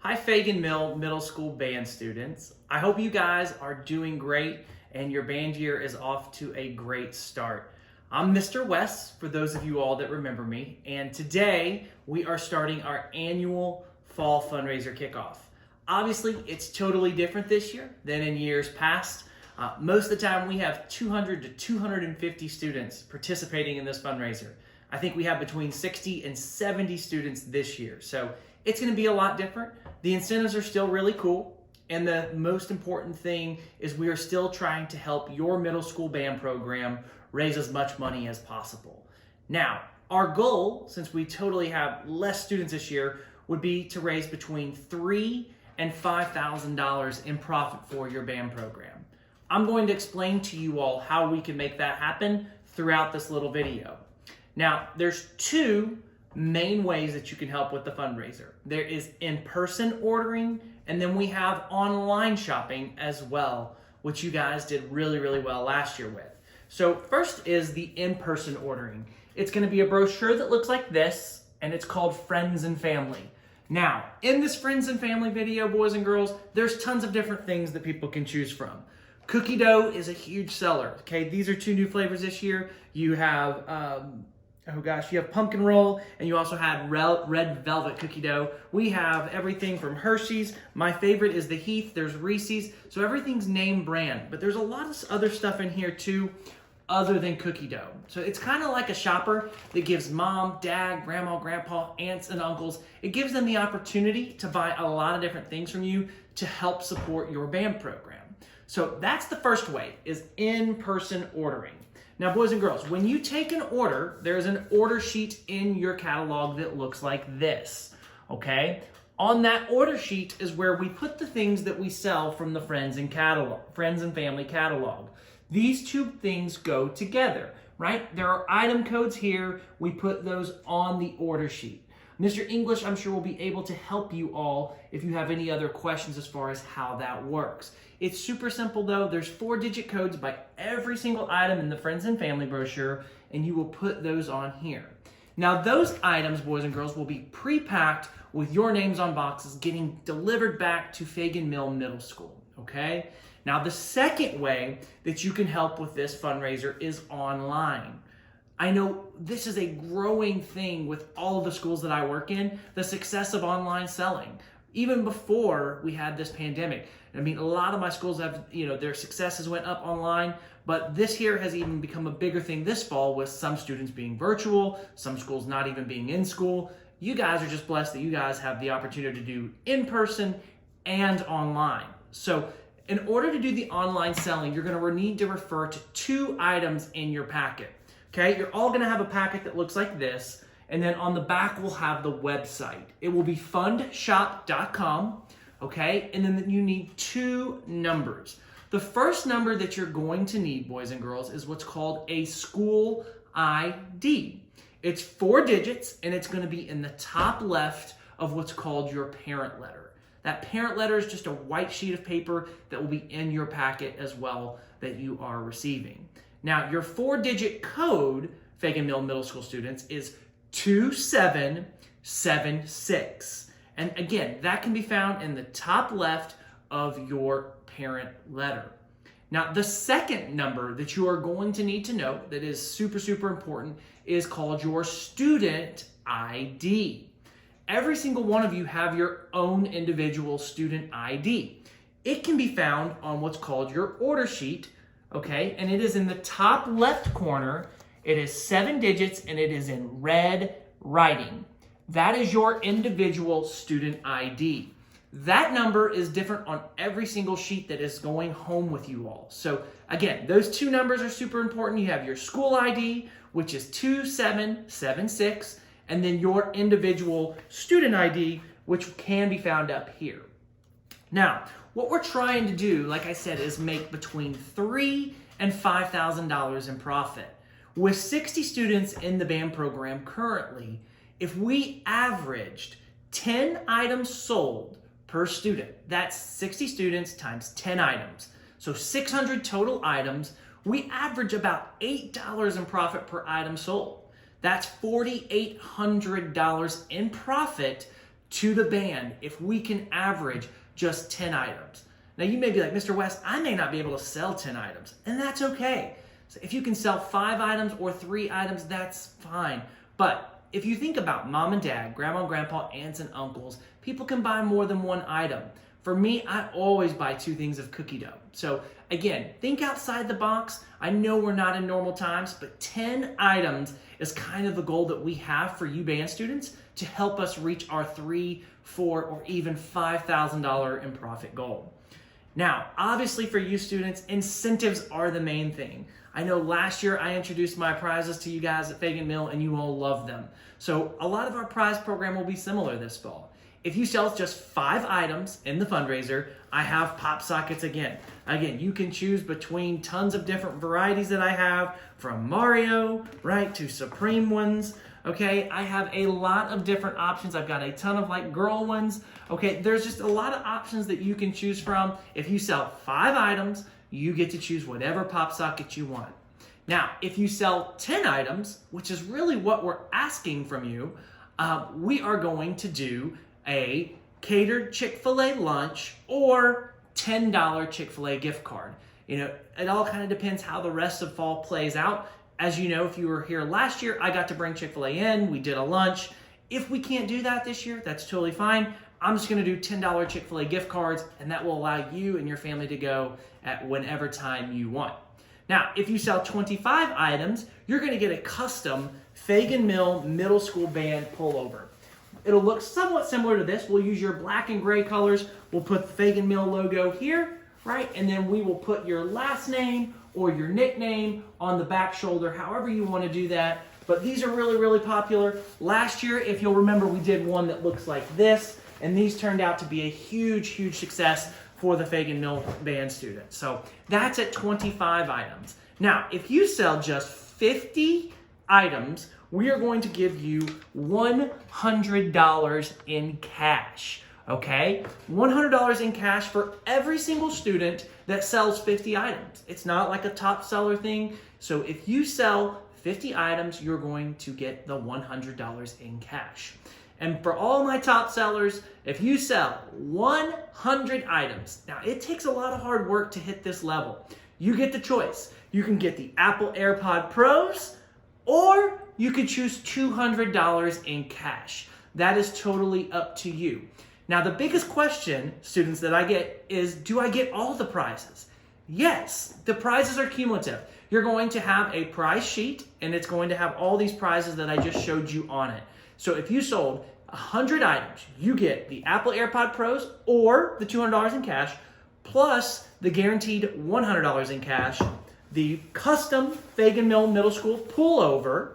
Hi, Feagin Middle School band students. I hope you guys are doing great and your band year is off to a great start. I'm Mr. West, for those of you all that remember me, and today we are starting our annual fall fundraiser kickoff. Obviously, it's totally different this year than in years past. Most of the time we have 200 to 250 students participating in this fundraiser. I think we have between 60 and 70 students this year, so it's going to be a lot different. The incentives are still really cool, and the most important thing is we are still trying to help your middle school band program raise as much money as possible. Now, our goal, since we totally have less students this year, would be to raise between $3,000 and $5,000 in profit for your band program. I'm going to explain to you all how we can make that happen throughout this little video. Now, there's two main ways that you can help with the fundraiser. There is in-person ordering, and then we have online shopping as well, which you guys did really, really well last year with. So first is the in-person ordering. It's going to be a brochure that looks like this, and it's called Friends and Family. Now, in this Friends and Family video, boys and girls, there's tons of different things that people can choose from. Cookie dough is a huge seller. Okay, these are two new flavors this year. You have you have pumpkin roll, and you also had red velvet cookie dough. We have everything from Hershey's. My favorite is the Heath. There's Reese's. So everything's name brand, but there's a lot of other stuff in here too other than cookie dough. So it's kind of like a shopper that gives mom, dad, grandma, grandpa, aunts, and uncles. It gives them the opportunity to buy a lot of different things from you to help support your band program. So that's the first way, is in-person ordering. Now, boys and girls, when you take an order, there's an order sheet in your catalog that looks like this, okay? On that order sheet is where we put the things that we sell from the Friends and Family catalog. These two things go together, right? There are item codes here. We put those on the order sheet. Mr. English, I'm sure, will be able to help you all if you have any other questions as far as how that works. It's super simple though. There's 4-digit codes by every single item in the Friends and Family brochure, and you will put those on here. Now those items, boys and girls, will be pre-packed with your names on boxes getting delivered back to Feagin Middle School, okay? Now the second way that you can help with this fundraiser is online. I know this is a growing thing with all of the schools that I work in, the success of online selling. Even before we had this pandemic, I mean, a lot of my schools have, their successes went up online, but this year has even become a bigger thing this fall with some students being virtual, some schools not even being in school. You guys are just blessed that you guys have the opportunity to do in-person and online. So in order to do the online selling, you're going to need to refer to 2 items in your packet. Okay, you're all going to have a packet that looks like this, and then on the back we'll have the website. It will be fundshop.com, okay, and then you need 2 numbers. The first number that you're going to need, boys and girls, is what's called a school ID. It's 4 digits, and it's going to be in the top left of what's called your parent letter. That parent letter is just a white sheet of paper that will be in your packet as well that you are receiving. Now, your 4-digit code, Feagin Middle School students, is 2776. And again, that can be found in the top left of your parent letter. Now, the second number that you are going to need to know that is super, super important is called your student ID. Every single one of you have your own individual student ID. It can be found on what's called your order sheet, okay, and it is in the top left corner. It is 7 digits and it is in red writing. That is your individual student ID. That number is different on every single sheet that is going home with you all. So again, those 2 numbers are super important. You have your school ID, which is 2776, and then your individual student ID, which can be found up here. Now, what we're trying to do, like I said, is make between $3,000 and $5,000 in profit. With 60 students in the band program currently, if we averaged 10 items sold per student, that's 60 students times 10 items. So 600 total items, we average about $8 in profit per item sold. That's $4,800 in profit to the band if we can average just 10 items. Now you may be like, Mr. West, I may not be able to sell 10 items, and that's okay. So if you can sell 5 items or 3 items, that's fine. But if you think about mom and dad, grandma and grandpa, aunts and uncles, people can buy more than 1 item. For me, I always buy 2 things of cookie dough. So again, think outside the box. I know we're not in normal times, but 10 items is kind of the goal that we have for you band students to help us reach our $3,000, $4,000, or even $5,000 in profit goal. Now, obviously for you students, incentives are the main thing. I know last year I introduced my prizes to you guys at Feagin Mill and you all loved them. So a lot of our prize program will be similar this fall. If you sell just 5 items in the fundraiser, I have pop sockets again. Again, you can choose between tons of different varieties that I have, from Mario, right, to Supreme ones. Okay, I have a lot of different options. I've got a ton of like girl ones. Okay, there's just a lot of options that you can choose from. If you sell 5 items, you get to choose whatever pop socket you want. Now, if you sell 10 items, which is really what we're asking from you, we are going to do a catered Chick-fil-A lunch or $10 Chick-fil-A gift card. You know, it all kind of depends how the rest of fall plays out. As you know, if you were here last year, I got to bring Chick-fil-A in. We did a lunch. If we can't do that this year, that's totally fine. I'm just going to do $10 Chick-fil-A gift cards, and that will allow you and your family to go at whenever time you want. Now, if you sell 25 items, you're going to get a custom Feagin Mill Middle School Band pullover. It'll look somewhat similar to this. We'll use your black and gray colors. We'll put the Feagin Mill logo here, right? And then we will put your last name or your nickname on the back shoulder, however you want to do that. But these are really, really popular. Last year, if you'll remember, we did one that looks like this, and these turned out to be a huge, huge success for the Feagin Mill band students. So that's at 25 items. Now, if you sell just 50 items, we are going to give you $100 in cash, okay? $100 in cash for every single student that sells 50 items. It's not like a top seller thing. So if you sell 50 items, you're going to get the $100 in cash. And for all my top sellers, if you sell 100 items, now it takes a lot of hard work to hit this level. You get the choice. You can get the Apple AirPod Pros, or you could choose $200 in cash. That is totally up to you. Now, the biggest question, students, that I get is, do I get all the prizes? Yes, the prizes are cumulative. You're going to have a prize sheet, and it's going to have all these prizes that I just showed you on it. So if you sold 100 items, you get the Apple AirPod Pros or the $200 in cash, plus the guaranteed $100 in cash, the custom Feagin Mill Middle School pullover.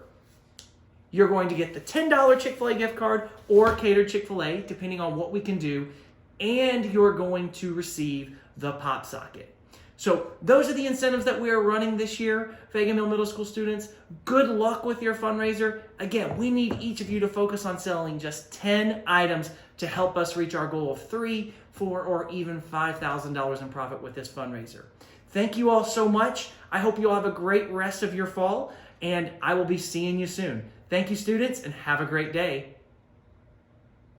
You're going to get the $10 Chick-fil-A gift card or catered Chick-fil-A, depending on what we can do, and you're going to receive the pop socket. So those are the incentives that we are running this year, Feagin Mill Middle School students. Good luck with your fundraiser. Again, we need each of you to focus on selling just 10 items to help us reach our goal of $3,000, $4,000, or even $5,000 in profit with this fundraiser. Thank you all so much. I hope you all have a great rest of your fall, and I will be seeing you soon. Thank you, students, and have a great day.